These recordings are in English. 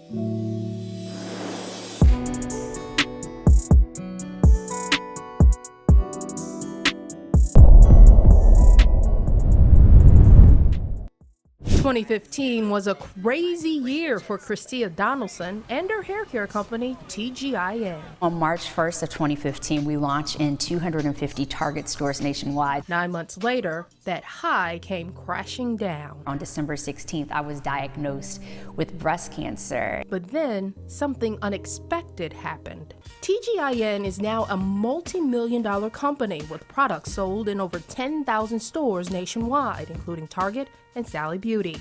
"2015 was a crazy year for Chris-Tia Donaldson and her hair care company, TGIN. On March 1st of 2015, we launched in 250 Target stores nationwide. 9 months later, that high came crashing down. On December 16th, I was diagnosed with breast cancer. But then, something unexpected happened. TGIN is now a multi-million-dollar company with products sold in over 10,000 stores nationwide, including Target and Sally Beauty.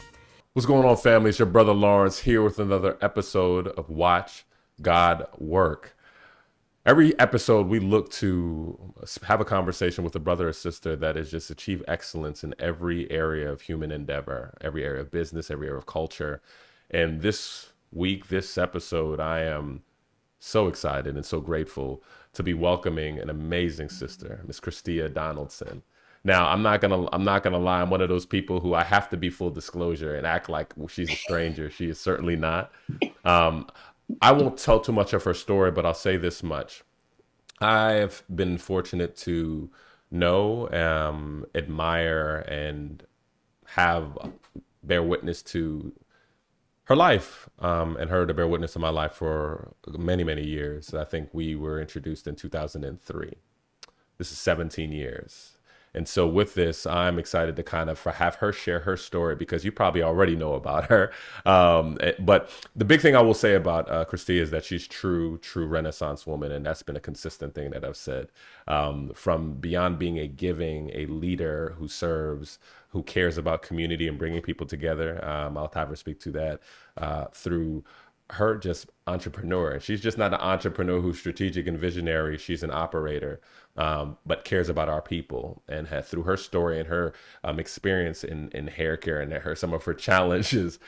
What's going on, family? It's your brother Lawrence here with another episode of Watch God Work. Every episode, we look to have a conversation with a brother or sister that has just achieved excellence in every area of human endeavor, every area of business, every area of culture. And this week, this episode, I am so excited and so grateful to be welcoming an amazing sister, Miss Chris-Tia Donaldson. Now, I'm not gonna lie. I'm one of those people who I have to be full disclosure and act like she's a stranger. She is certainly not. I won't tell too much of her story, but I'll say this much. I've been fortunate to know, admire, and bear witness to her life, and her to bear witness to my life for many, many years. I think we were introduced in 2003. This is 17 years. And so with this, I'm excited to kind of have her share her story, because you probably already know about her. But the big thing I will say about Chris-Tia is that she's true Renaissance woman. And that's been a consistent thing that I've said, from beyond being a leader who serves, who cares about community and bringing people together. I'll have her speak to that through her just entrepreneur. And she's just not an entrepreneur who's strategic and visionary. She's an operator, but cares about our people. And through her story and her experience in hair care and some of her challenges,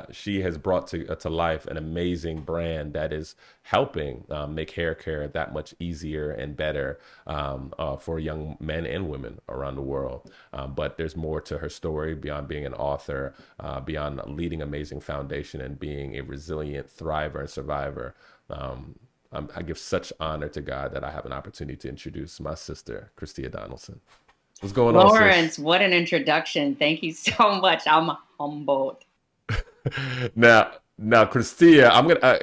she has brought to life an amazing brand that is helping make hair care that much easier and better for young men and women around the world. But there's more to her story beyond being an author, beyond leading amazing foundation and being a resilient thriver and survivor. I give such honor to God that I have an opportunity to introduce my sister, Chris-Tia Donaldson. What's going on, Lawrence? What an introduction. Thank you so much. I'm humbled. Now, Chris-Tia,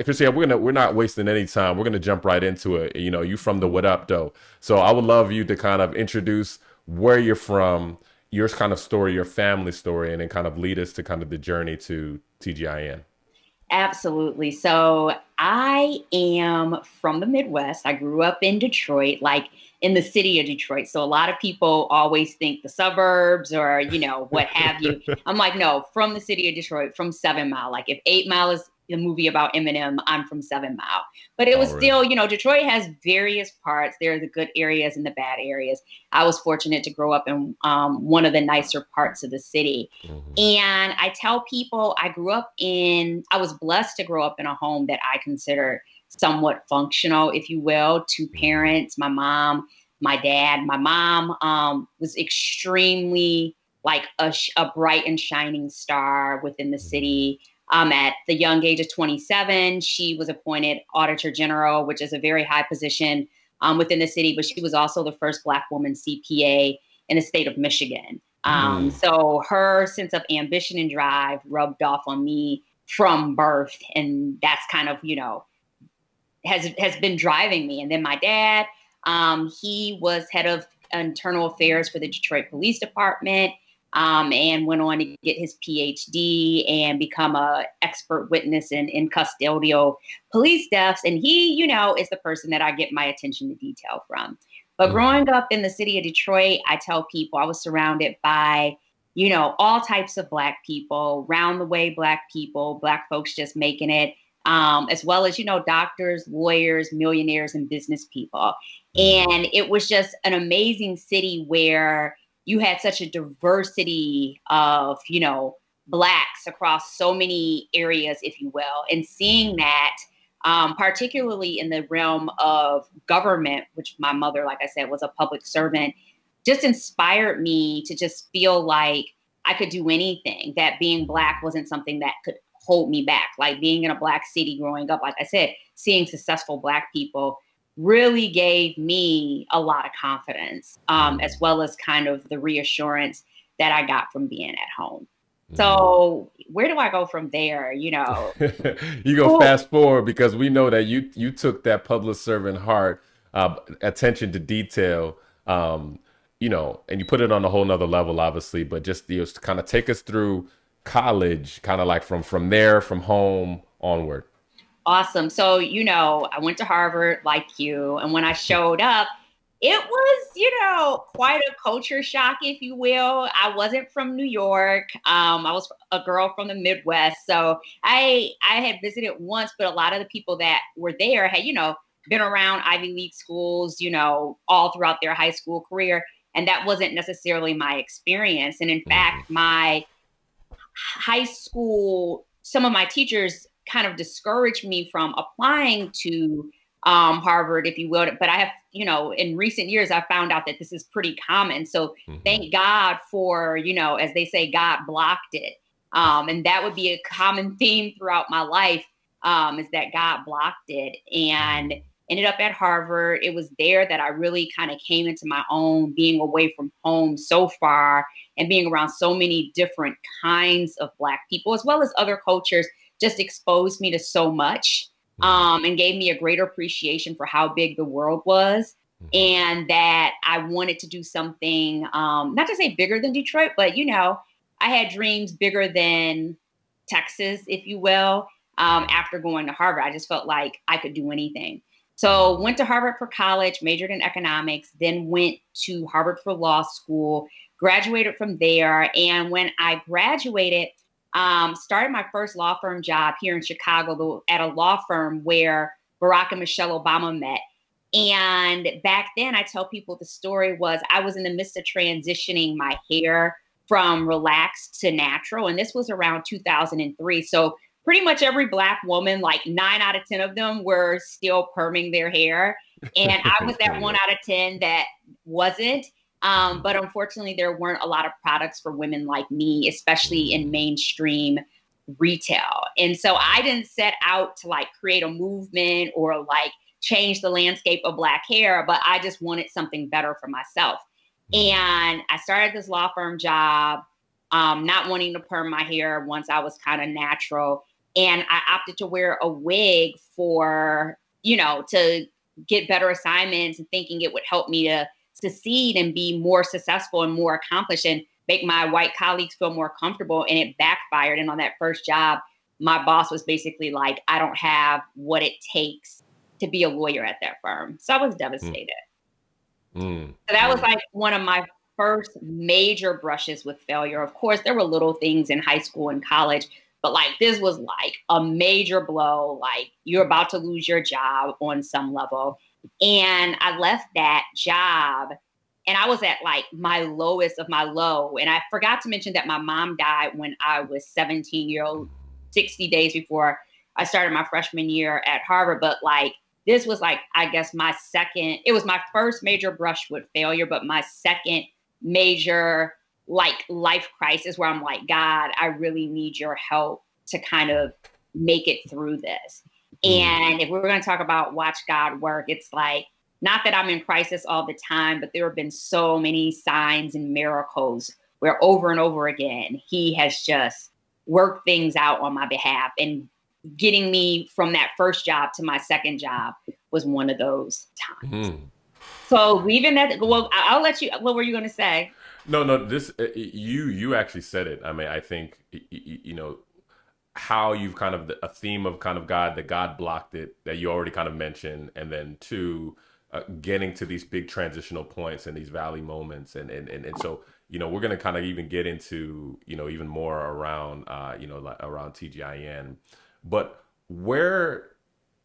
Chris-Tia, we're not wasting any time. We're gonna jump right into it. You know, you from the what up though. So I would love you to kind of introduce where you're from, your kind of story, your family story, and then kind of lead us to kind of the journey to TGIN. Absolutely. So I am from the Midwest. I grew up in Detroit, like in the city of Detroit. So a lot of people always think the suburbs or, what have you. I'm like, no, from the city of Detroit, from 7 Mile. Like if 8 Mile is the movie about Eminem, I'm from 7 Mile. But it was still, Detroit has various parts. There are the good areas and the bad areas. I was fortunate to grow up in one of the nicer parts of the city. Mm-hmm. And I tell people I was blessed to grow up in a home that I consider somewhat functional, if you will. Two parents, my mom, my dad. My mom was extremely like a bright and shining star within the city. At the young age of 27, she was appointed Auditor General, which is a very high position within the city, but she was also the first Black woman CPA in the state of Michigan. So her sense of ambition and drive rubbed off on me from birth. And that's kind of, has been driving me. And then my dad, he was head of internal affairs for the Detroit Police Department. And went on to get his PhD and become an expert witness in custodial police deaths. And he, is the person that I get my attention to detail from. But growing up in the city of Detroit, I tell people I was surrounded by, all types of Black people, round the way Black people, Black folks just making it, as well as, doctors, lawyers, millionaires, and business people. And it was just an amazing city where you had such a diversity of, Blacks across so many areas, if you will, and seeing that, particularly in the realm of government, which my mother, like I said, was a public servant, just inspired me to just feel like I could do anything, that being Black wasn't something that could hold me back. Like being in a Black city growing up, like I said, seeing successful Black people really gave me a lot of confidence, as well as kind of the reassurance that I got from being at home. So where do I go from there? You know, you go fast forward, because we know that you took that public servant heart, attention to detail, you know, and you put it on a whole nother level, obviously, but just, you know, to kind of take us through college, kind of like from there, from home onward. Awesome. So, you know, I went to Harvard like you, and when I showed up, it was, you know, quite a culture shock, if you will. I wasn't from New York. I was a girl from the Midwest. So I had visited once, but a lot of the people that were there had, you know, been around Ivy League schools, you know, all throughout their high school career. And that wasn't necessarily my experience. And in fact, my high school, some of my teachers kind of discouraged me from applying to Harvard, if you will. But I have, you know, in recent years, I found out that this is pretty common. So thank God for, you know, as they say, God blocked it. And that would be a common theme throughout my life, is that God blocked it, and ended up at Harvard. It was there that I really kind of came into my own, being away from home so far and being around so many different kinds of Black people, as well as other cultures, just exposed me to so much, and gave me a greater appreciation for how big the world was, and that I wanted to do something, not to say bigger than Detroit, but, you know, I had dreams bigger than Texas, if you will. After going to Harvard, I just felt like I could do anything. So went to Harvard for college, majored in economics, then went to Harvard for law school, graduated from there. And when I graduated, started my first law firm job here in Chicago at a law firm where Barack and Michelle Obama met. And back then, I tell people the story was I was in the midst of transitioning my hair from relaxed to natural. And this was around 2003. So pretty much every Black woman, like 9 out of 10 of them, were still perming their hair. And I was that 1 out of 10 that wasn't. But unfortunately, there weren't a lot of products for women like me, especially in mainstream retail. And so I didn't set out to like create a movement or like change the landscape of Black hair, but I just wanted something better for myself. And I started this law firm job, not wanting to perm my hair once I was kind of natural. And I opted to wear a wig for, you know, to get better assignments and thinking it would help me to succeed and be more successful and more accomplished and make my white colleagues feel more comfortable. And it backfired. And on that first job, my boss was basically like, I don't have what it takes to be a lawyer at that firm. So I was devastated. So that was like one of my first major brushes with failure. Of course, there were little things in high school and college, but like this was like a major blow. Like you're about to lose your job on some level. And I left that job and I was at like my lowest of my low. And I forgot to mention that my mom died when I was 17 years old, 60 days before I started my freshman year at Harvard. But like, this was like, I guess it was my first major brush with failure, but my second major like life crisis where I'm like, God, I really need your help to kind of make it through this. And if we're going to talk about watch God work, it's like, not that I'm in crisis all the time, but there have been so many signs and miracles where over and over again, he has just worked things out on my behalf. And getting me from that first job to my second job was one of those times. So leaving that, well, I'll let you, what were you going to say? No, this, you actually said it. I mean, I think, you know, how you've kind of a theme of kind of God, that God blocked it, that you already kind of mentioned. And then two, getting to these big transitional points and these valley moments. And so, you know, we're going to kind of even get into, you know, even more around, you know, like around TGIN. But where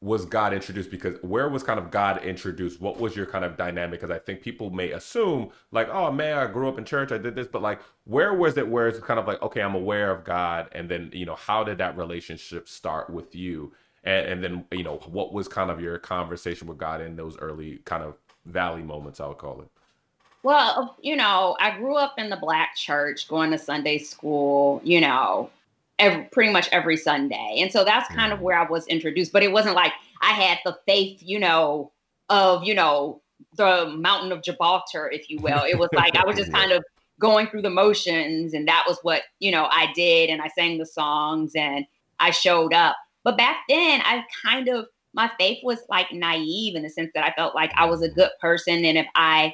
was God introduced? Because where was kind of God introduced? What was your kind of dynamic? Because I think people may assume like, oh man, I grew up in church, I did this, but like, where was it where it's kind of like, okay, I'm aware of God. And then, you know, how did that relationship start with you? And then, you know, what was kind of your conversation with God in those early kind of valley moments, I would call it? Well, I grew up in the Black church, going to Sunday school, pretty much every Sunday. And so that's kind of Mm. where I was introduced. But it wasn't like I had the faith, of, the mountain of Gibraltar, if you will. It was like I was just Yeah. kind of going through the motions. And that was what, I did. And I sang the songs and I showed up. But back then, my faith was like naive in the sense that I felt like I was a good person. And if I,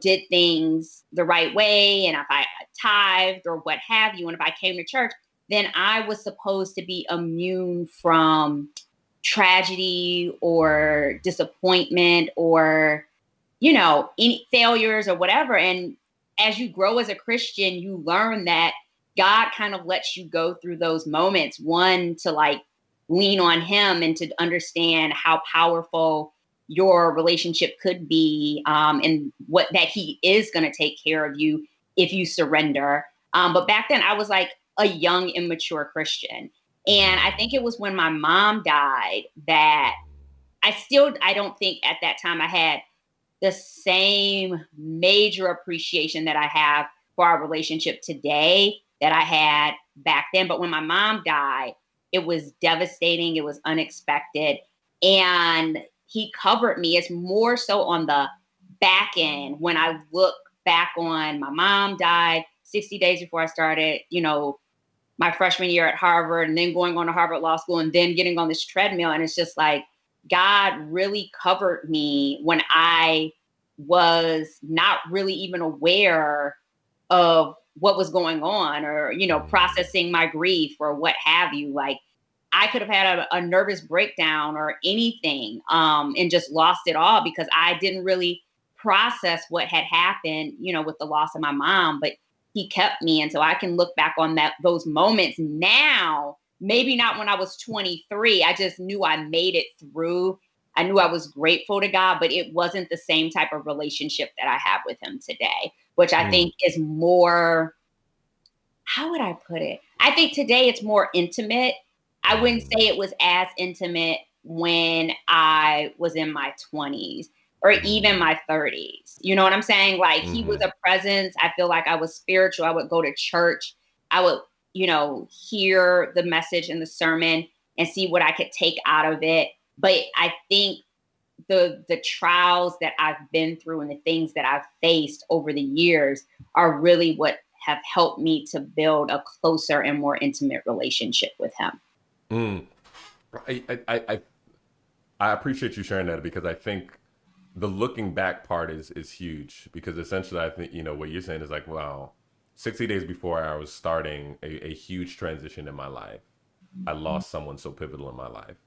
did things the right way, and if I tithed or what have you, and if I came to church, then I was supposed to be immune from tragedy or disappointment or, any failures or whatever. And as you grow as a Christian, you learn that God kind of lets you go through those moments, one, to like lean on him and to understand how powerful your relationship could be, and what that he is going to take care of you if you surrender. But back then I was like a young, immature Christian. And I think it was when my mom died that I don't think at that time I had the same major appreciation that I have for our relationship today that I had back then. But when my mom died, it was devastating. It was unexpected. And he covered me. It's more so on the back end when I look back on my mom died 60 days before I started, my freshman year at Harvard, and then going on to Harvard Law School and then getting on this treadmill. And it's just like, God really covered me when I was not really even aware of what was going on, or, processing my grief or what have you. Like, I could have had a nervous breakdown or anything, and just lost it all because I didn't really process what had happened, with the loss of my mom. But he kept me. And so I can look back on those moments now, maybe not when I was 23. I just knew I made it through. I knew I was grateful to God, but it wasn't the same type of relationship that I have with him today, which I think is more, how would I put it? I think today it's more intimate. I wouldn't say it was as intimate when I was in my 20s or even my 30s. You know what I'm saying? Like, he was a presence. I feel like I was spiritual. I would go to church. I would, hear the message and the sermon and see what I could take out of it. But I think the trials that I've been through and the things that I've faced over the years are really what have helped me to build a closer and more intimate relationship with him. Mm. I appreciate you sharing that, because I think the looking back part is huge, because essentially I think, what you're saying is like, wow, 60 days before I was starting a huge transition in my life, I lost someone so pivotal in my life.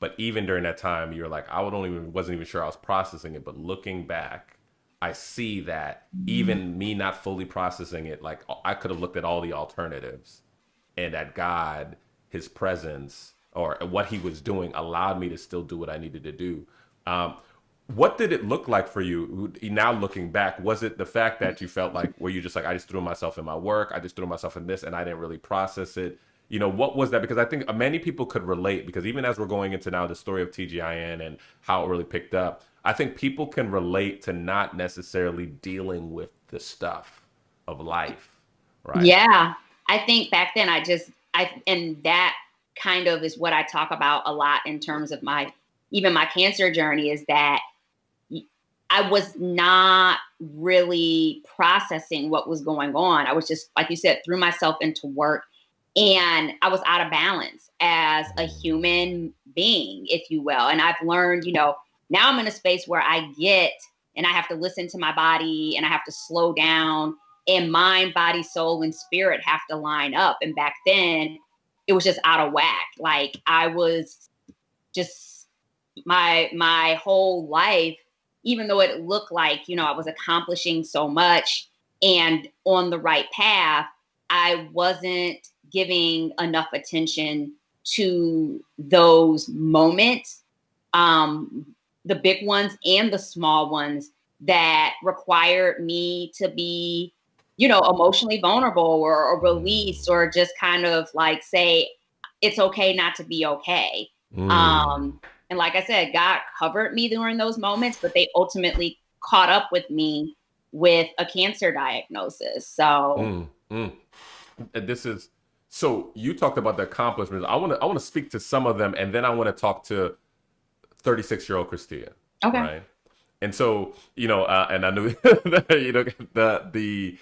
But even during that time, you're like, wasn't even sure I was processing it. But looking back, I see that even me not fully processing it, like, I could have looked at all the alternatives, and that God, his presence, or what he was doing, allowed me to still do what I needed to do. What did it look like for you now looking back? Was it the fact that you felt like, were you just like, I just threw myself in my work, I just threw myself in this, and I didn't really process it? What was that? Because I think many people could relate, because even as we're going into now the story of TGIN and how it really picked up, I think people can relate to not necessarily dealing with the stuff of life, right? Yeah. I think back then and that kind of is what I talk about a lot in terms of even my cancer journey, is that I was not really processing what was going on. I was just, like you said, threw myself into work, and I was out of balance as a human being, if you will. And I've learned, now I'm in a space where and I have to listen to my body, and I have to slow down, and mind, body, soul, and spirit have to line up. And back then it was just out of whack. Like, I was just, my whole life, even though it looked like, I was accomplishing so much and on the right path, I wasn't giving enough attention to those moments, the big ones and the small ones, that required me to be, emotionally vulnerable, or release, or just kind of like say, it's okay not to be okay. And like I said, God covered me during those moments, but they ultimately caught up with me with a cancer diagnosis. So And this is, so you talked about the accomplishments. I want to speak to some of them, and then I want to talk to 36-year-old Chris-Tia. okay. Right. And so, and I knew, the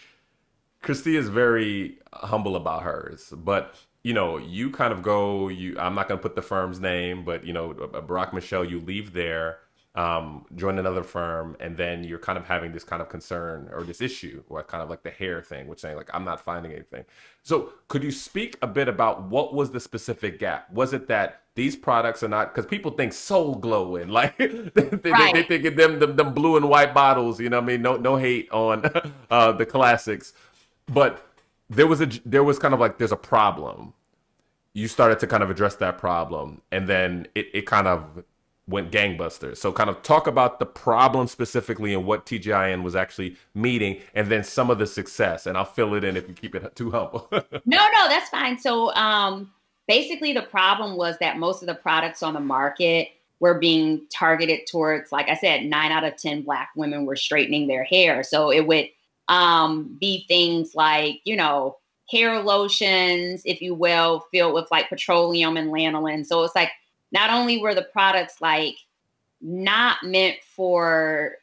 Chris-Tia is very humble about hers, but you kind of go, I'm not going to put the firm's name, but Barack Michelle, you leave there, join another firm, and then you're kind of having this kind of concern or this issue, or kind of like the hair thing, which saying like, I'm not finding anything. So could you speak a bit about what was the specific gap? Was it that these products are not, because people think Soul Glow and like they think of them blue and white bottles, you know what I mean? No hate on the classics, but there was kind of like, there's a problem. You started to kind of address that problem, and then it kind of went gangbusters. So kind of talk about the problem specifically and what TGIN was actually meeting, and then some of the success, and I'll fill it in if you keep it too humble. No, that's fine. So basically the problem was that most of the products on the market were being targeted towards, like I said, 9 out of 10 Black women were straightening their hair. So it would be things like, hair lotions, if you will, filled with like petroleum and lanolin. So it's like, not only were the products like not meant for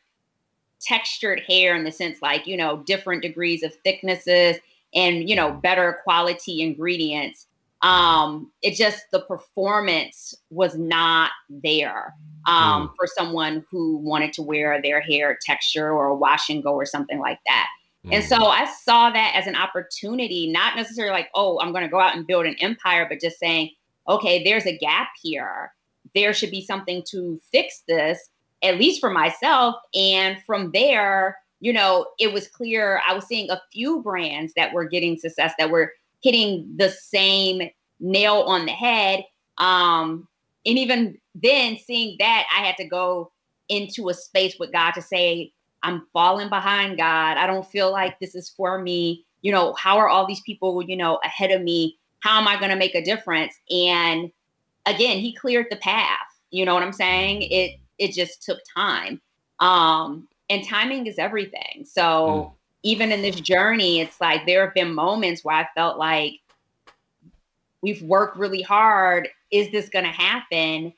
textured hair in the sense like, different degrees of thicknesses and, better quality ingredients. It just, the performance was not there for someone who wanted to wear their hair texture or a wash and go or something like that. And so I saw that as an opportunity, not necessarily like, oh, I'm going to go out and build an empire, but just saying, okay, there's a gap here. There should be something to fix this, at least for myself. And from there, it was clear I was seeing a few brands that were getting success, that were hitting the same nail on the head. And even then, seeing that, I had to go into a space with God to say, I'm falling behind, God. I don't feel like this is for me. How are all these people, ahead of me? How am I going to make a difference? And again, he cleared the path. You know what I'm saying? It just took time. And timing is everything. So even in this journey, it's like, there have been moments where I felt like we've worked really hard. Is this going to happen?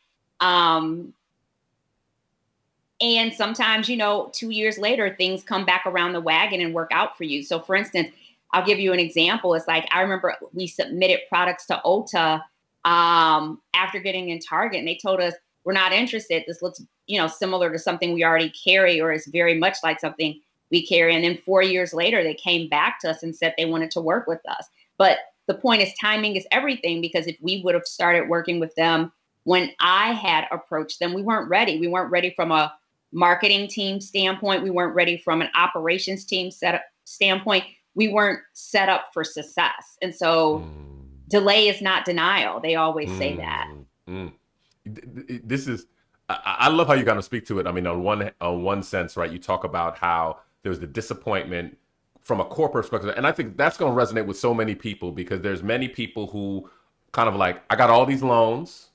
And sometimes, 2 years later, things come back around the wagon and work out for you. So for instance, I'll give you an example. It's like, I remember we submitted products to Ulta after getting in Target, and they told us, we're not interested. This looks, similar to something we already carry, or is very much like something we carry. And then 4 years later, they came back to us and said they wanted to work with us. But the point is, timing is everything, because if we would have started working with them when I had approached them, we weren't ready. We weren't ready from a marketing team standpoint. We weren't ready from an operations team standpoint. We weren't set up for success. And so delay is not denial. They always say that. This is, I love how you kind of speak to it. I mean, on one sense, right, you talk about how there was the disappointment from a corporate perspective. And I think that's going to resonate with so many people, because there's many people who kind of like, I got all these loans,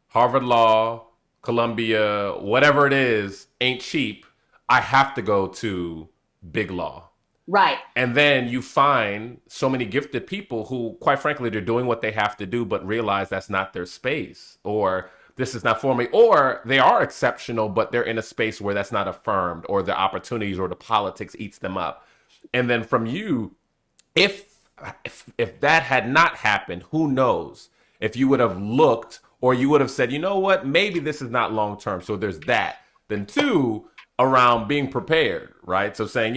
Harvard Law, Columbia, whatever it is, ain't cheap. I have to go to big law. Right. And then you find so many gifted people who, quite frankly, they're doing what they have to do, but realize that's not their space, or this is not for me, or they are exceptional, but they're in a space where that's not affirmed, or the opportunities or the politics eats them up. And then from you, if that had not happened, who knows if you would have looked, or you would have said, you know what, maybe this is not long term. So there's that. Then two, around being prepared, right? So saying,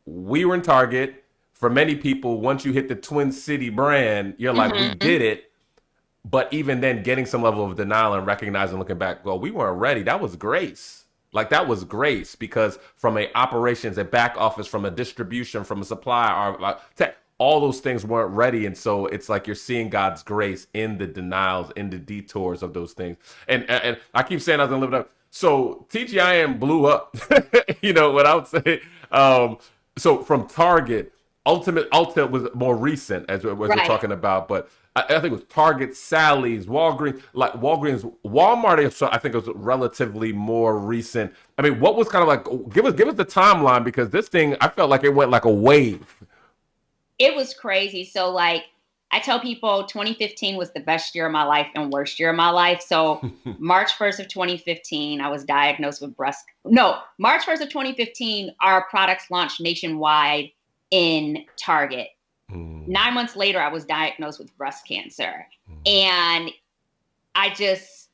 we were in Target. For many people, once you hit the Twin City brand, you're like, we did it. But even then, getting some level of denial and recognizing, looking back, well, we weren't ready. That was grace. Like, that was grace, because from a operations, a back office, from a distribution, from a supply, all those things weren't ready. And so it's like you're seeing God's grace in the denials, in the detours of those things. And I keep saying I was going to live it up. So TGIN blew up, what I would say. So from Target, Ulta was more recent, as we're talking about. But I think it was Target, Sally's, Walgreens, Walmart. So I think it was relatively more recent. I mean, what was kind of like? Give us the timeline, because this thing, I felt like it went like a wave. It was crazy. So like I tell people 2015 was the best year of my life and worst year of my life. So March 1st of 2015, I was diagnosed with March 1st of 2015, our products launched nationwide in Target. 9 months later, I was diagnosed with breast cancer. And I just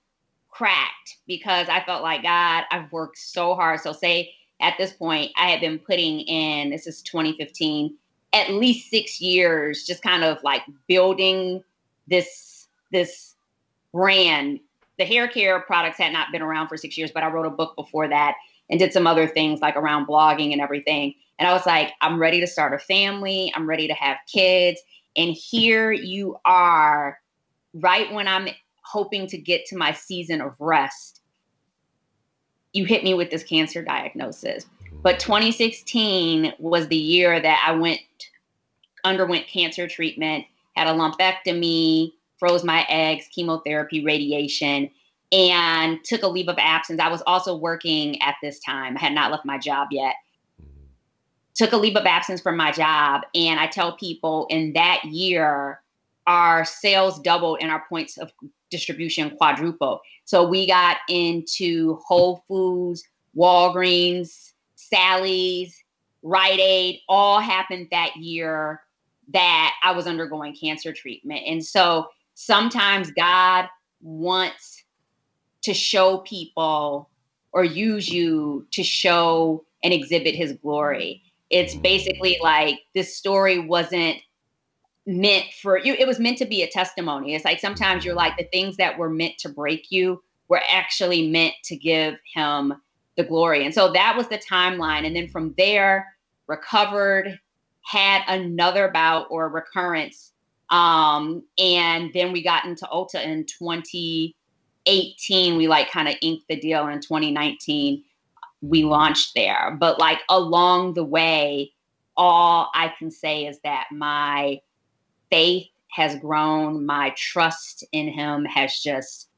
cracked because I felt like, God, I've worked so hard. So say at this point, I had been putting in, this is 2015, at least 6 years, just kind of like building this brand. The hair care products had not been around for 6 years, but I wrote a book before that and did some other things like around blogging and everything. And I was like, I'm ready to start a family. I'm ready to have kids. And here you are, right when I'm hoping to get to my season of rest, you hit me with this cancer diagnosis. But 2016 was the year that I underwent cancer treatment, had a lumpectomy, froze my eggs, chemotherapy, radiation, and took a leave of absence. I was also working at this time. I had not left my job yet. Took a leave of absence from my job. And I tell people in that year, our sales doubled and our points of distribution quadrupled. So we got into Whole Foods, Walgreens, Sally's, Rite Aid, all happened that year that I was undergoing cancer treatment. And so sometimes God wants to show people or use you to show and exhibit his glory. It's basically like this story wasn't meant for you. It was meant to be a testimony. It's like sometimes you're like, the things that were meant to break you were actually meant to give him the glory. And so that was the timeline. And then from there, recovered, had another bout or recurrence. And then we got into Ulta in 2018. We like kind of inked the deal. In 2019, we launched there. But like along the way, all I can say is that my faith has grown. My trust in him has just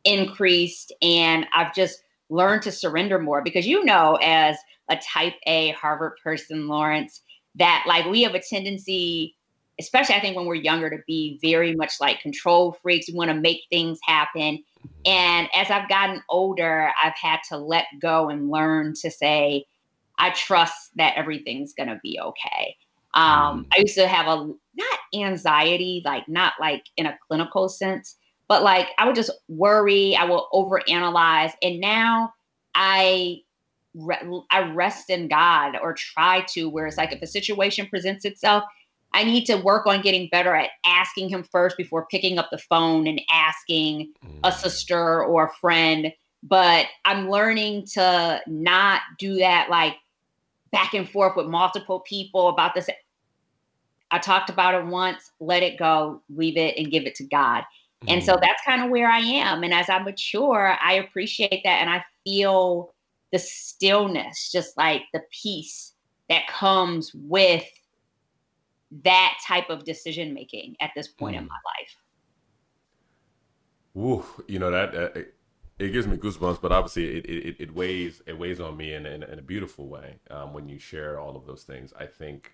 increased. And I've just learned to surrender more because, as a type A Harvard person, Lawrence, that like we have a tendency, especially I think when we're younger, to be very much like control freaks. We want to make things happen. And as I've gotten older, I've had to let go and learn to say, I trust that everything's going to be okay. I used to have not anxiety, like not like in a clinical sense, but like I would just worry, I will overanalyze. And now I rest in God, or try to, where it's like if a situation presents itself, I need to work on getting better at asking him first before picking up the phone and asking a sister or a friend. But I'm learning to not do that like back and forth with multiple people about this. I talked about it once, let it go, leave it, and give it to God. And so that's kind of where I am. And as I mature, I appreciate that. And I feel the stillness, just like the peace that comes with that type of decision making at this point in my life. Ooh, that it gives me goosebumps, but obviously it weighs on me in a beautiful way when you share all of those things. I think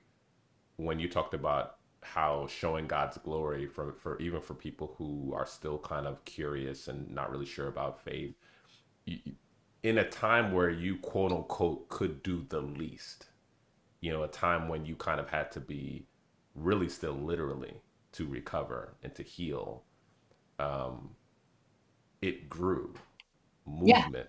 when you talked about how showing God's glory for even for people who are still kind of curious and not really sure about faith, in a time where you quote unquote could do the least, a time when you kind of had to be really still literally to recover and to heal, it grew movement. Yeah,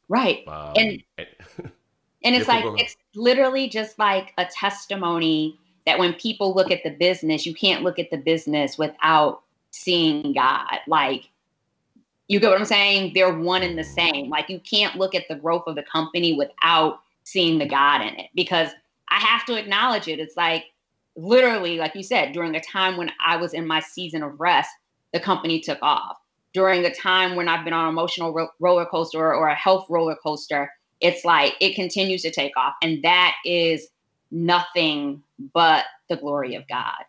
right. And it's like, it's literally just like a testimony that when people look at the business, you can't look at the business without seeing God. Like, you get what I'm saying? They're one and the same. Like, you can't look at the growth of the company without seeing the God in it, because I have to acknowledge it. It's like, literally, like you said, during a time when I was in my season of rest, the company took off. During a time when I've been on an emotional roller coaster or a health roller coaster, it's like it continues to take off. And that is nothing but the glory of God.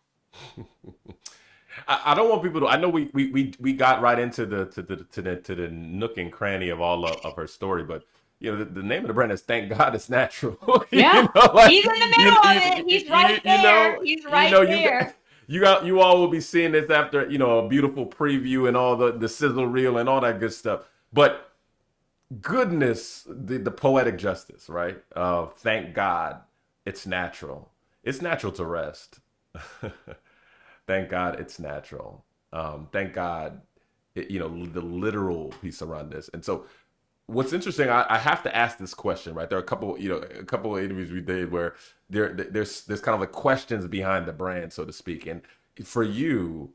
I don't want people to. I know we got right into the nook and cranny of all of her story, but the name of the brand is Thank God It's Natural. Yeah, Like, he's in the middle of it. He's right there. He's right there. You all will be seeing this after a beautiful preview and all the sizzle reel and all that good stuff. But goodness, the poetic justice, right? Thank God it's natural. It's natural to rest. Thank God it's natural. Thank God, the literal piece around this. And so what's interesting, I have to ask this question, right? There are a couple of interviews we did where there's kind of like questions behind the brand, so to speak. And for you,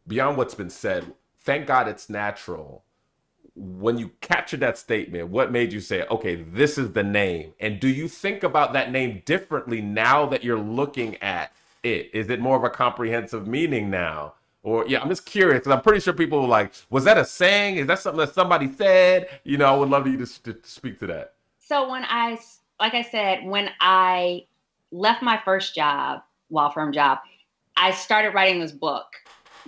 beyond what's been said, thank God it's natural. When you captured that statement, what made you say, okay, this is the name? And do you think about that name differently now that you're looking at it? Is it more of a comprehensive meaning now? Or, I'm just curious, because I'm pretty sure people were like, was that a saying? Is that something that somebody said? I would love you to speak to that. So like I said, when I left my first job, law firm job, I started writing this book.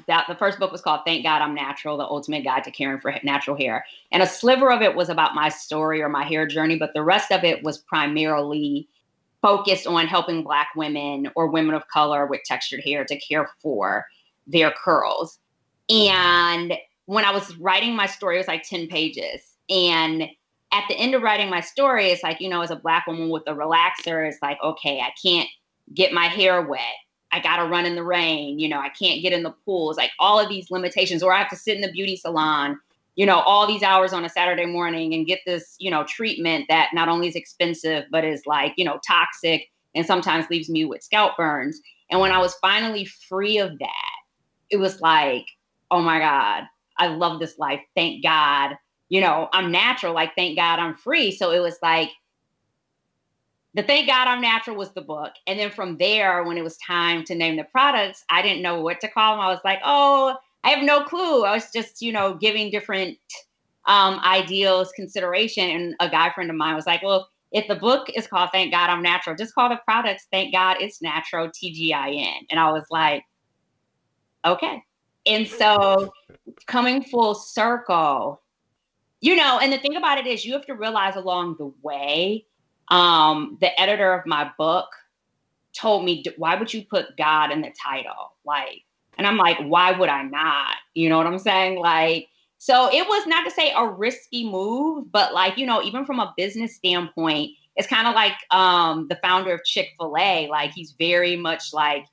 The first book was called Thank God I'm Natural, The Ultimate Guide to Caring for Natural Hair. And a sliver of it was about my story or my hair journey, but the rest of it was primarily focused on helping Black women or women of color with textured hair to care for their curls. And when I was writing my story, it was like 10 pages. And at the end of writing my story, it's like, as a Black woman with a relaxer, it's like, okay, I can't get my hair wet. I got to run in the rain. I can't get in the pool. It's like all of these limitations, or I have to sit in the beauty salon, all these hours on a Saturday morning and get this, treatment that not only is expensive, but is like, toxic and sometimes leaves me with scalp burns. And when I was finally free of that, it was like, oh my God, I love this life. Thank God, I'm natural. Like, thank God I'm free. So it was like, the Thank God I'm Natural was the book. And then from there, when it was time to name the products, I didn't know what to call them. I was like, oh, I have no clue. I was just, giving different ideals, consideration. And a guy friend of mine was like, well, if the book is called Thank God I'm Natural, just call the products Thank God It's Natural, TGIN. And I was like, okay. And so coming full circle, and the thing about it is you have to realize along the way, the editor of my book told me, why would you put God in the title? And I'm like, why would I not? You know what I'm saying? So it was not to say a risky move, but even from a business standpoint, it's kind of like, the founder of Chick-fil-A, he's very much like,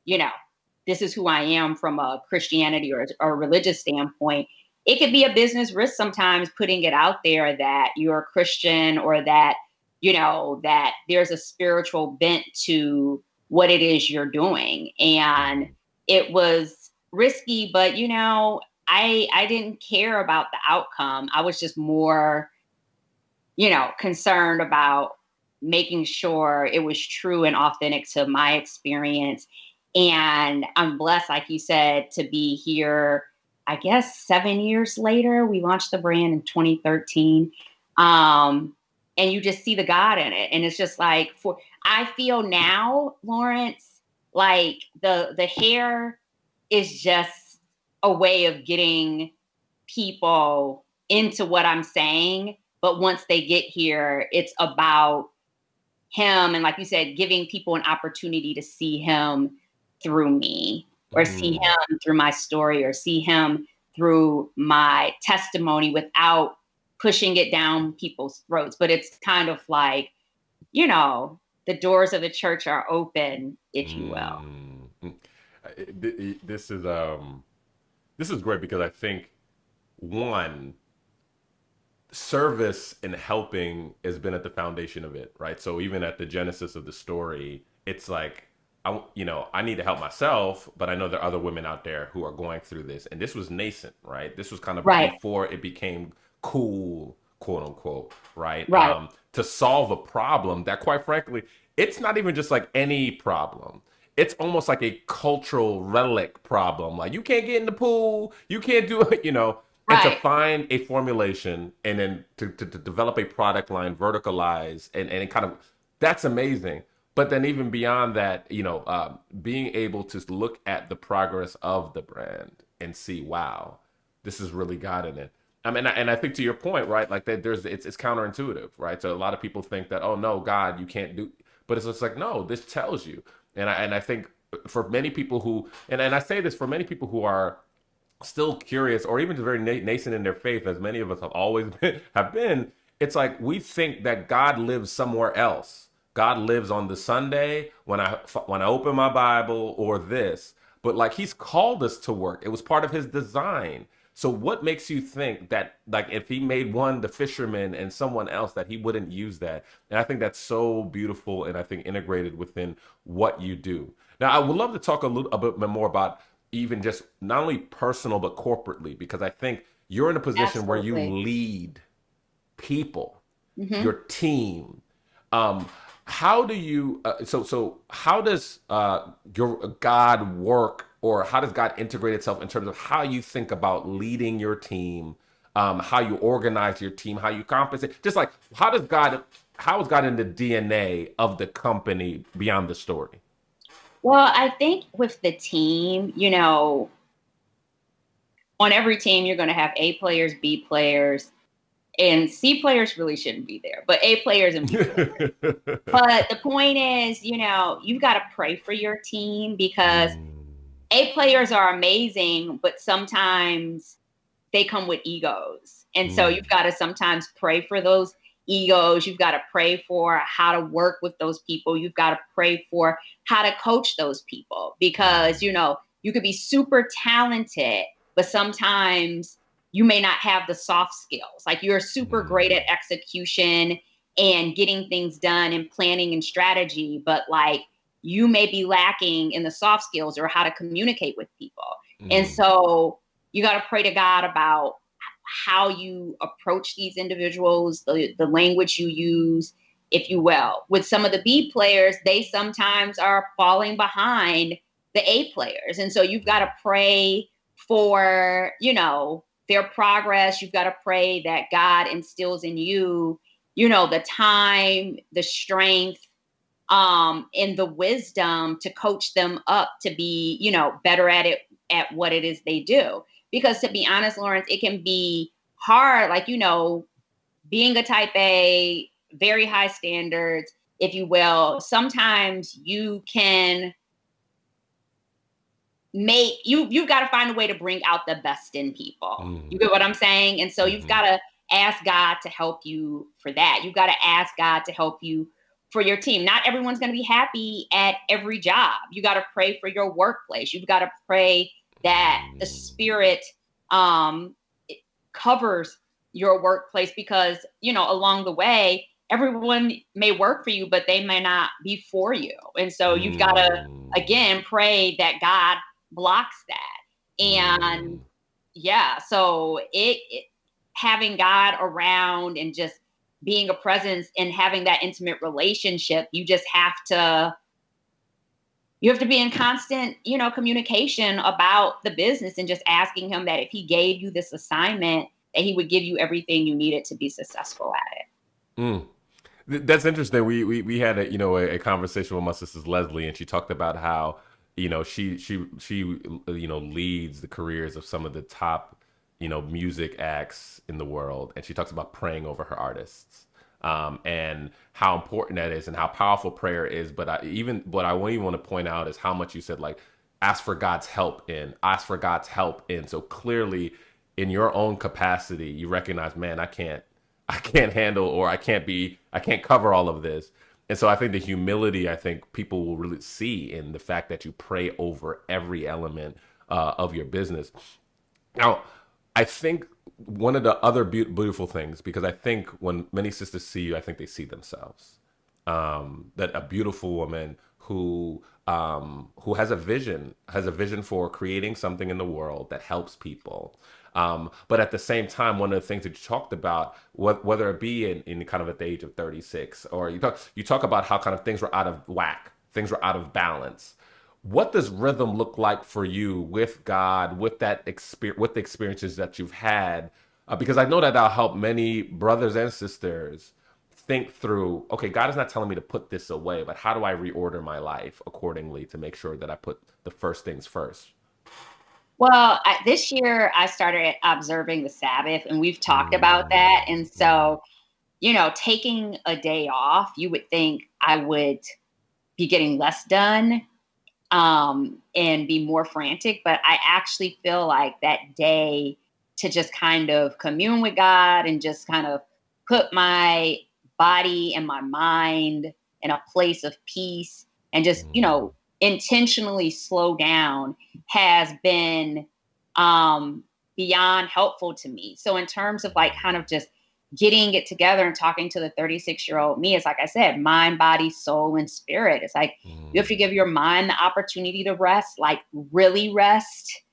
this is who I am from a Christianity or a religious standpoint. It could be a business risk sometimes putting it out there that you're a Christian or that, that there's a spiritual bent to what it is you're doing. And it was risky, but, I didn't care about the outcome. I was just more, concerned about making sure it was true and authentic to my experience. And I'm blessed, like you said, to be here, I guess 7 years later. We launched the brand in 2013. And you just see the God in it. And it's just like, I feel now, Lawrence, like the hair is just a way of getting people into what I'm saying. But once they get here, it's about him. And like you said, giving people an opportunity to see him through me, or see him through my story, or see him through my testimony without pushing it down people's throats. But it's kind of like, the doors of the church are open, if you will. This is great because I think, one, service and helping has been at the foundation of it, right? So even at the genesis of the story, it's like, I need to help myself, but I know there are other women out there who are going through this. And this was nascent, right? This was kind of before it became cool, quote unquote, right? To solve a problem that, quite frankly, it's not even just like any problem. It's almost like a cultural relic problem. Like, you can't get in the pool, you can't do it, And to find a formulation and then to develop a product line, verticalize, and kind of, that's amazing. But then even beyond that, being able to look at the progress of the brand and see, wow, this is really God in it. I mean, and I think to your point, right? Like that, it's counterintuitive, right? So a lot of people think that, oh no, God, you can't do, but it's just like, no, this tells you. And I think for many people who, and I say this for many people who are still curious or even very nascent in their faith, as many of us have always been, it's like we think that God lives somewhere else. God lives on the Sunday when I open my Bible or this, but like he's called us to work. It was part of his design. So what makes you think that, like, if he made one the fisherman and someone else, that he wouldn't use that? And I think that's so beautiful, and I think integrated within what you do. Now, I would love to talk a bit more about even just not only personal but corporately, because I think you're in a position where you lead people, your team. How do you so how does your God work, or how does God integrate itself in terms of how you think about leading your team, how you organize your team, how you compensate, just like how is God in the DNA of the company beyond the story? Well, I think with the team, on every team, you're going to have A players, B players, and C players really shouldn't be there, but A players and B players. But the point is, you've got to pray for your team, because A players are amazing, but sometimes they come with egos. And so you've got to sometimes pray for those egos. You've got to pray for how to work with those people. You've got to pray for how to coach those people, because, you could be super talented, but sometimes you may not have the soft skills. Like you're super great at execution and getting things done and planning and strategy, but like you may be lacking in the soft skills or how to communicate with people. And so you got to pray to God about how you approach these individuals, the language you use, if you will. With some of the B players, they sometimes are falling behind the A players. And so you've got to pray for, their progress. You've got to pray that God instills in you, the time, the strength, and the wisdom to coach them up to be, better at what it is they do. Because to be honest, Lawrence, it can be hard, like, being a type A, very high standards, if you will. Sometimes you can you've got to find a way to bring out the best in people. You get what I'm saying? And so you've got to ask God to help you for that. You've got to ask God to help you for your team. Not everyone's going to be happy at every job. You got to pray for your workplace. You've got to pray that the Spirit covers your workplace, because, along the way, everyone may work for you, but they may not be for you. And so you've got to, again, pray that God blocks that. And so it having God around and just being a presence and having that intimate relationship, you have to be in constant, communication about the business, and just asking him that if he gave you this assignment, that he would give you everything you needed to be successful at it. That's interesting. We had a conversation with my sister Leslie, and she talked about how, she leads the careers of some of the top, music acts in the world. And she talks about praying over her artists, and how important that is and how powerful prayer is. But what I want to point out is how much you said, like, ask for God's help in. So clearly in your own capacity, you recognize, man, I can't handle, or I can't cover all of this. And so I think the humility, I think people will really see in the fact that you pray over every element of your business. Now, I think one of the other beautiful things, because I think when many sisters see you, I think they see themselves. That a beautiful woman who has a vision for creating something in the world that helps people. But at the same time, one of the things that you talked about, whether it be in kind of at the age of 36, or you talk about how kind of things were out of whack, things were out of balance. What does rhythm look like for you with God, with the experiences that you've had? Because I know that that'll help many brothers and sisters think through, okay, God is not telling me to put this away, but how do I reorder my life accordingly to make sure that I put the first things first? Well, this year I started observing the Sabbath, and we've talked about that. And so, taking a day off, you would think I would be getting less done, and be more frantic. But I actually feel like that day to just kind of commune with God and just kind of put my body and my mind in a place of peace and just, intentionally slow down has been beyond helpful to me. So in terms of like kind of just getting it together and talking to the 36-year-old me, it's like I said, mind, body, soul, and spirit. It's like you have to give your mind the opportunity to rest, like really rest,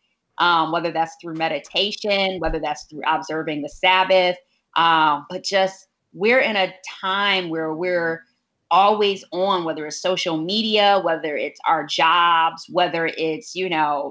whether that's through meditation, whether that's through observing the Sabbath. But just we're in a time where we're always on, whether it's social media, whether it's our jobs, whether it's,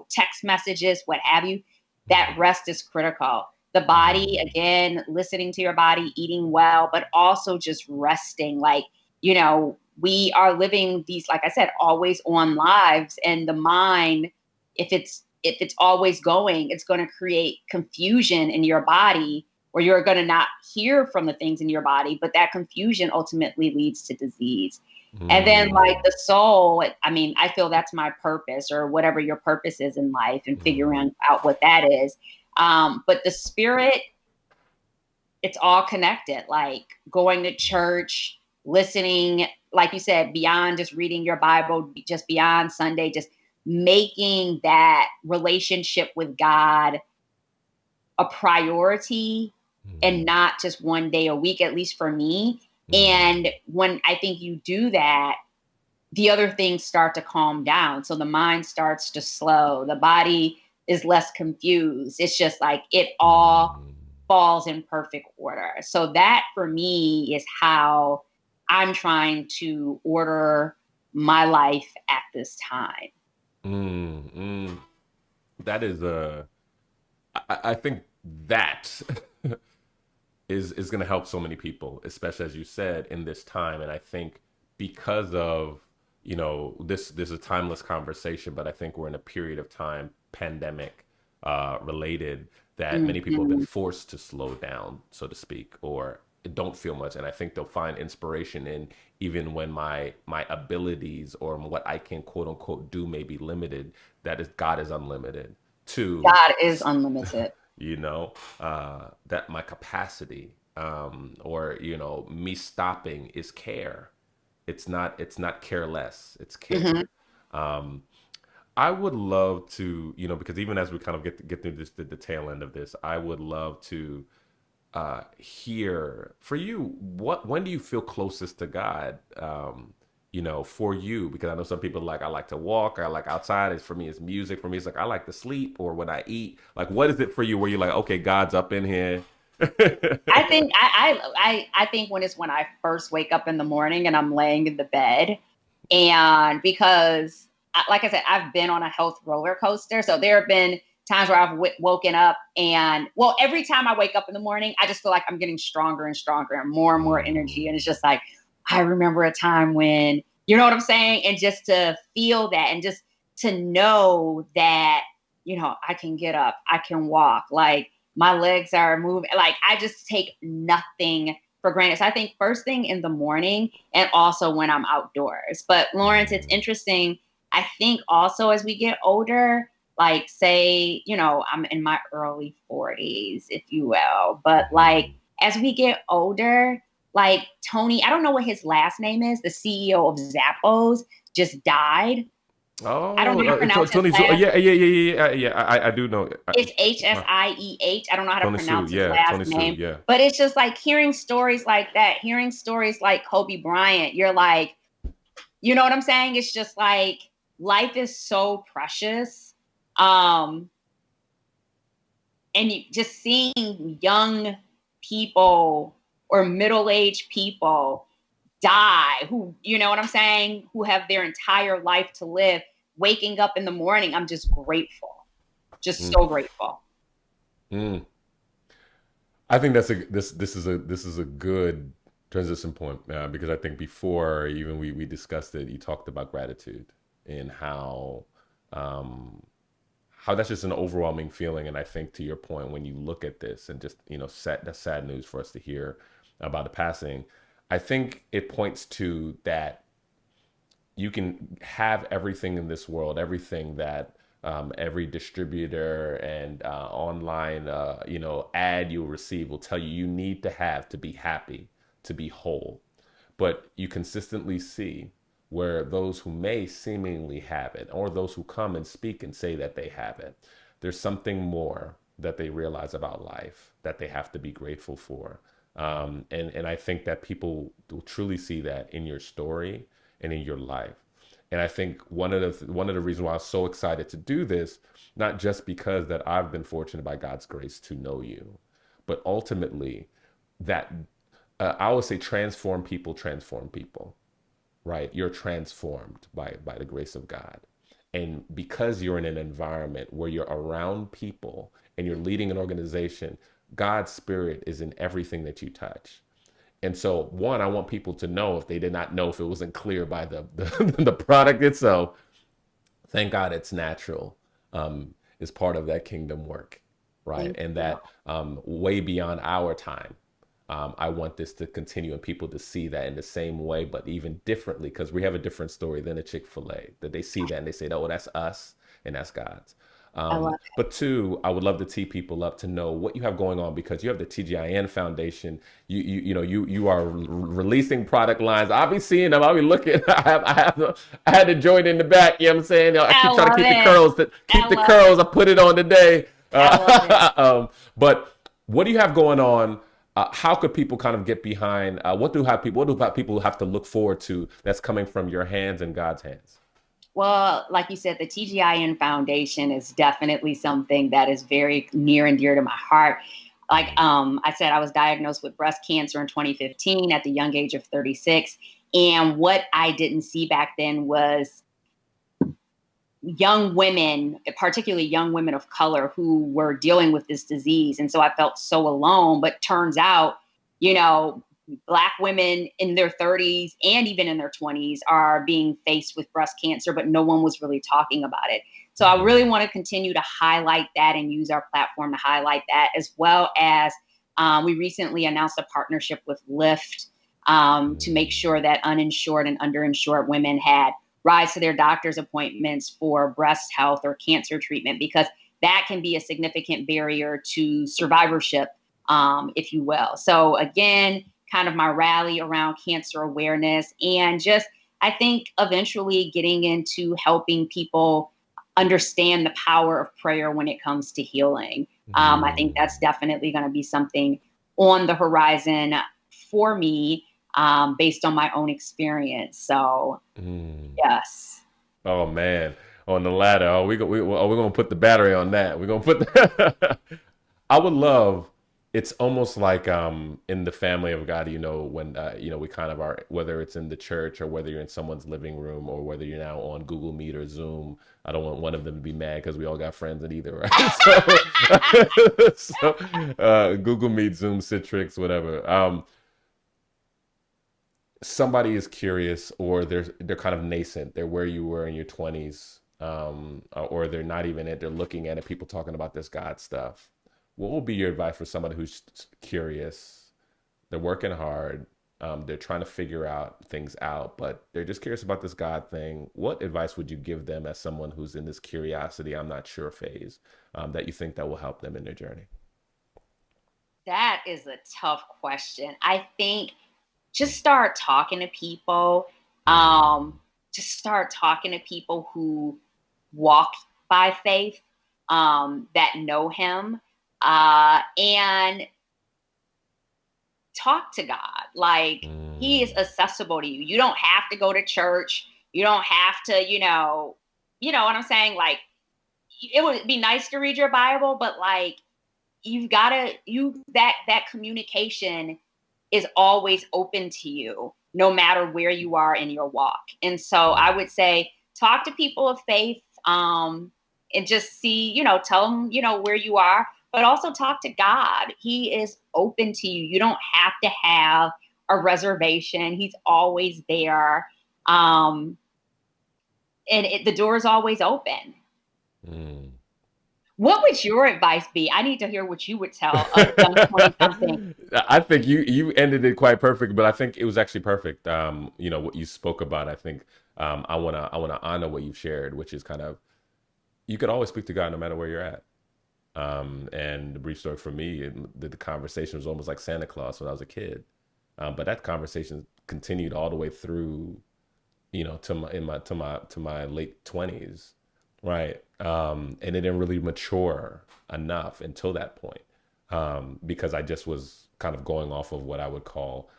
text messages, what have you. That rest is critical. The body, again, listening to your body, eating well, but also just resting. Like, we are living these, like I said, always on lives, and the mind, if it's always going, it's going to create confusion in your body, or you're going to not hear from the things in your body, but that confusion ultimately leads to disease. And then like the soul, I feel that's my purpose, or whatever your purpose is in life, and figuring out what that is. But the spirit, it's all connected, like going to church, listening, like you said, beyond just reading your Bible, just beyond Sunday, just making that relationship with God a priority and not just one day a week, at least for me. And when I think you do that, the other things start to calm down. So the mind starts to slow, the body is less confused. It's just like it all falls in perfect order. So that for me is how I'm trying to order my life at this time. That is I think that is going to help so many people, especially as you said, in this time. And I think because of, this is a timeless conversation, but I think we're in a period of time, pandemic related, that many people have been forced to slow down, so to speak, or don't feel much. And I think they'll find inspiration in, even when my abilities or what I can quote unquote do may be limited, that is, God is unlimited. God is unlimited. That my capacity, or, me stopping is care. It's not careless, it's care. I would love to, because even as we kind of get through the tail end of this, I would love to hear for you, when do you feel closest to God? For you, because I know some people I like to walk, I like outside. For me, it's music. For me, it's like I like to sleep, or when I eat. Like, what is it for you where you're like, okay, God's up in here? I think I think when I first wake up in the morning and I'm laying in the bed, and because like I said, I've been on a health roller coaster, so there have been times where I've woken up and, well, every time I wake up in the morning, I just feel like I'm getting stronger and stronger and more energy, and it's just like, I remember a time when, you know what I'm saying? And just to feel that, and just to know that, I can get up, I can walk, like my legs are moving. Like I just take nothing for granted. So I think first thing in the morning, and also when I'm outdoors. But Lawrence, it's interesting. I think also as we get older, like say, I'm in my early 40s, if you will, but like as we get older, like Tony, I don't know what his last name is, the CEO of Zappos, just died. Oh, I don't know how to pronounce his last name. Yeah. I do know. It's Hsieh. I don't know how to pronounce his last name. Yeah. But it's just like hearing stories like that, hearing stories like Kobe Bryant, you're like, you know what I'm saying? It's just like life is so precious. And just seeing young people or middle-aged people die, who, you know what I'm saying, who have their entire life to live, waking up in the morning, I'm just grateful. Just so grateful. I think this is a good Transition point, because I think before even we discussed it, you talked about gratitude and how that's just an overwhelming feeling. And I think to your point, when you look at this and just, that's sad news for us to hear about the passing, I think it points to that you can have everything in this world, everything that every distributor and online, ad you'll receive will tell you you need to have to be happy, to be whole. But you consistently see where those who may seemingly have it, or those who come and speak and say that they have it, there's something more that they realize about life that they have to be grateful for. And I think that people will truly see that in your story and in your life. And I think one of the reasons why I was so excited to do this, not just because that I've been fortunate by God's grace to know you, but ultimately that I always say transform people, right? You're transformed by the grace of God. And because you're in an environment where you're around people and you're leading an organization, God's spirit is in everything that you touch. And so, one, I want people to know, if they did not know, if it wasn't clear by the the product itself, thank God it's natural, is part of that kingdom work, right? And that way beyond our time. I want this to continue and people to see that in the same way, but even differently, because we have a different story than a Chick-fil-A, that they see that and they say, oh, that's us and that's God's. But two, I would love to tee people up to know what you have going on, because you have the TGIN Foundation. You are releasing product lines. I'll be seeing them. I'll be looking. I had to join in the back. You know what I'm saying? I keep trying to keep the curls. I put it on today. But what do you have going on? How could people kind of get behind? What do people have to look forward to that's coming from your hands and God's hands? Well, like you said, the TGIN Foundation is definitely something that is very near and dear to my heart. Like I said, I was diagnosed with breast cancer in 2015 at the young age of 36. And what I didn't see back then was young women, particularly young women of color, who were dealing with this disease. And so I felt so alone. But turns out, Black women in their 30s and even in their 20s are being faced with breast cancer, but no one was really talking about it. So I really want to continue to highlight that and use our platform to highlight that, as well as we recently announced a partnership with Lyft to make sure that uninsured and underinsured women had rides to their doctor's appointments for breast health or cancer treatment, because that can be a significant barrier to survivorship, if you will. So again, kind of my rally around cancer awareness, and just, I think, eventually getting into helping people understand the power of prayer when it comes to healing. I think that's definitely going to be something on the horizon for me, based on my own experience. So, yes. Oh man, on the ladder. Oh, we're gonna put the battery on that. We're gonna put. I would love. It's almost like in the family of God, when we kind of are, whether it's in the church or whether you're in someone's living room or whether you're now on Google Meet or Zoom. I don't want one of them to be mad because we all got friends in either, right? So Google Meet, Zoom, Citrix, whatever. Somebody is curious, or they're kind of nascent. They're where you were in your 20s, or they're not even it. They're looking at it. People talking about this God stuff. What will be your advice for somebody who's curious? They're working hard. They're trying to figure things out, but they're just curious about this God thing. What advice would you give them as someone who's in this curiosity, I'm not sure phase, that you think that will help them in their journey? That is a tough question. I think just start talking to people. Just start talking to people who walk by faith, that know him. And talk to God. Like, he is accessible to you. You don't have to go to church. You don't have to, you know what I'm saying? Like, it would be nice to read your Bible, but like, that communication is always open to you, no matter where you are in your walk. And so I would say, talk to people of faith, and just see, tell them, where you are, but also talk to God. He is open to you. You don't have to have a reservation. He's always there. And the door is always open. Mm. What would your advice be? I need to hear what you would tell a young 20 something. I think you ended it quite perfect, but I think it was actually perfect. What you spoke about. I think I wanna honor what you've shared, which is kind of you could always speak to God no matter where you're at. And the brief story for me, the conversation was almost like Santa Claus when I was a kid. But that conversation continued all the way through, to my late 20s, right? And it didn't really mature enough until that point, because I just was kind of going off of what I would call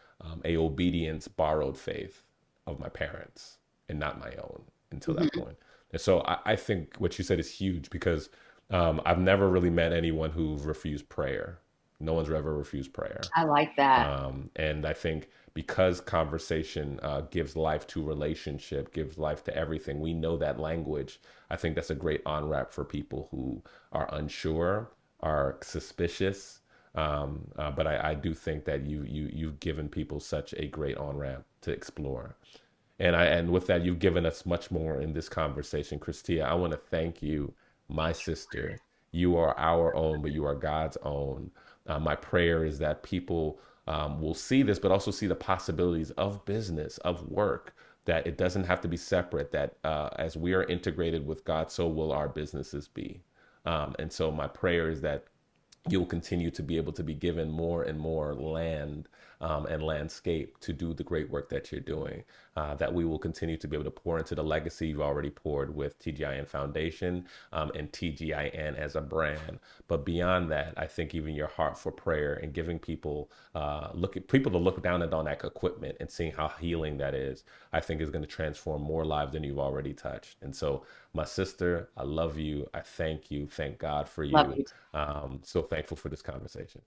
a obedience borrowed faith of my parents and not my own until that point. And so I think what you said is huge because I've never really met anyone who refused prayer. No one's ever refused prayer. I like that. And I think because conversation gives life to relationship, gives life to everything, we know that language. I think that's a great on ramp for people who are unsure, are suspicious. But I do think that you've given people such a great on ramp to explore. And with that, you've given us much more in this conversation, Chris-Tia. I want to thank you, my sister. You are our own, but you are God's own. My prayer is that people will see this, but also see the possibilities of business, of work, that it doesn't have to be separate, that as we are integrated with God, so will our businesses be. And so my prayer is that you'll continue to be able to be given more and more land and landscape to do the great work that you're doing, that we will continue to be able to pour into the legacy you've already poured with TGIN Foundation and TGIN as a brand. But beyond that, I think even your heart for prayer and giving people people to look down on that equipment and seeing how healing that is, I think is going to transform more lives than you've already touched. And so, my sister, I love you. I thank you. Thank God for Love you. you. So thankful for this conversation.